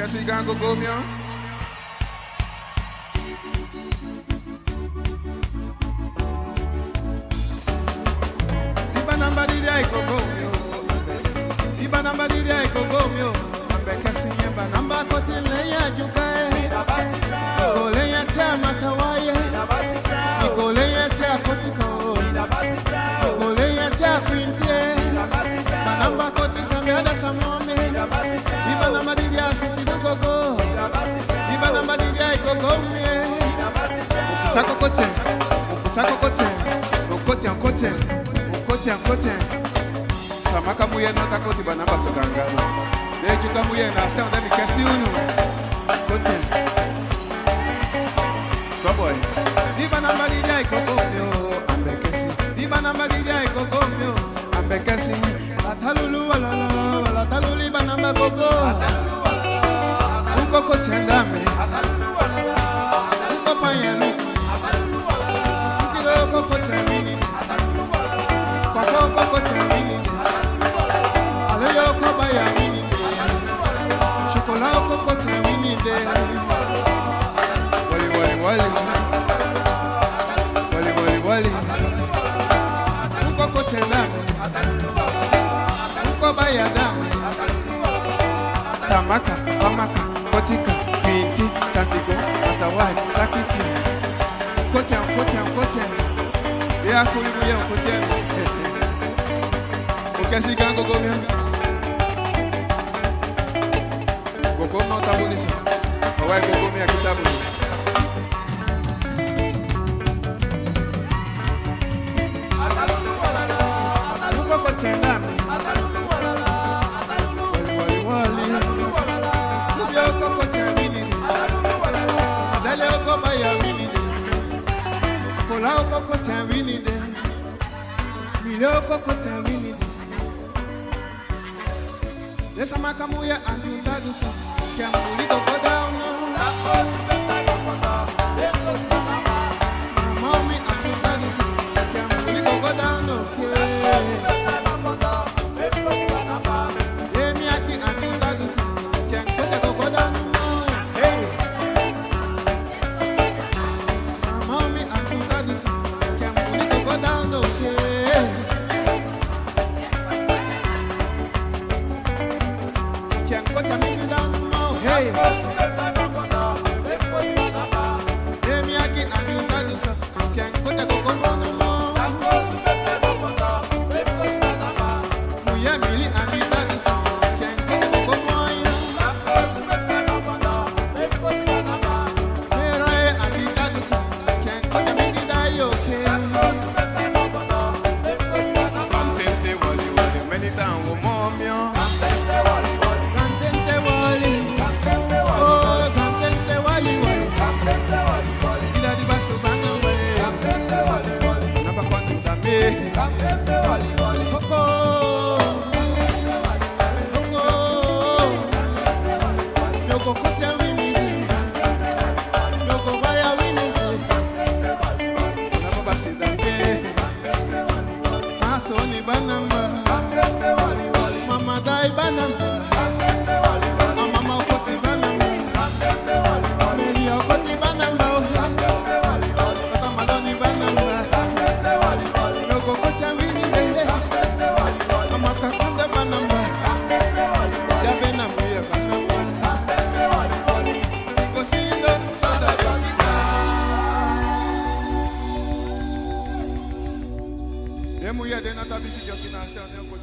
Qu'est-ce qu'il y a, Gogo, mien? Ibanamba didia Gogo, mio. Ibanamba didia Gogo, mio. Ambekasi yemba namba kote leya jukae. Ikoleya cha matawaye. Ikoleya cha kotiko. Ikoleya cha kwintie. Manamba kote samyada samome. Ibanamba didia sitido gogo. Ibanamba didia Gogo, mie. Sako kote. Sako kote. Kote en kote. Kote en kote. Samaka muye nota kote banamba sokanga. Dejuka muye na se onde mikesi unu. Kote. So boy. Ibanamba didia Gogo, mio. Ambekesi. Ibanamba didia Gogo, mio. Ambekesi. Atalulu walala. Wala taluli banamba Gogo. Uko kote ndame. Uko panyelu. Sikilo uko kote mini. Kwako uko kote mini. Aleyo uko baya mini. Chokola uko kote mini. Wali wali wali. Wali wali wali. Uko kote ndame. Uko baya dame. Samaka, Amaka, Kotika, Pinti, Santigo, Atawai, Sakiti. Kote, kote. Ya kulibu ya kote. Ukesi gango gomya. Gogo no tabulisa. Kawai gogo mya kitabu. Uko kote ndami. Kola oko tawini de, mile oko tawini de. Lesa makamuya anjunda dusa, kiamuli koko down. Mami anjunda dusa, kiamuli koko down. Emi aki anjunda dusa, kiamuli koko down. Muye de nata bisi joki na se on ko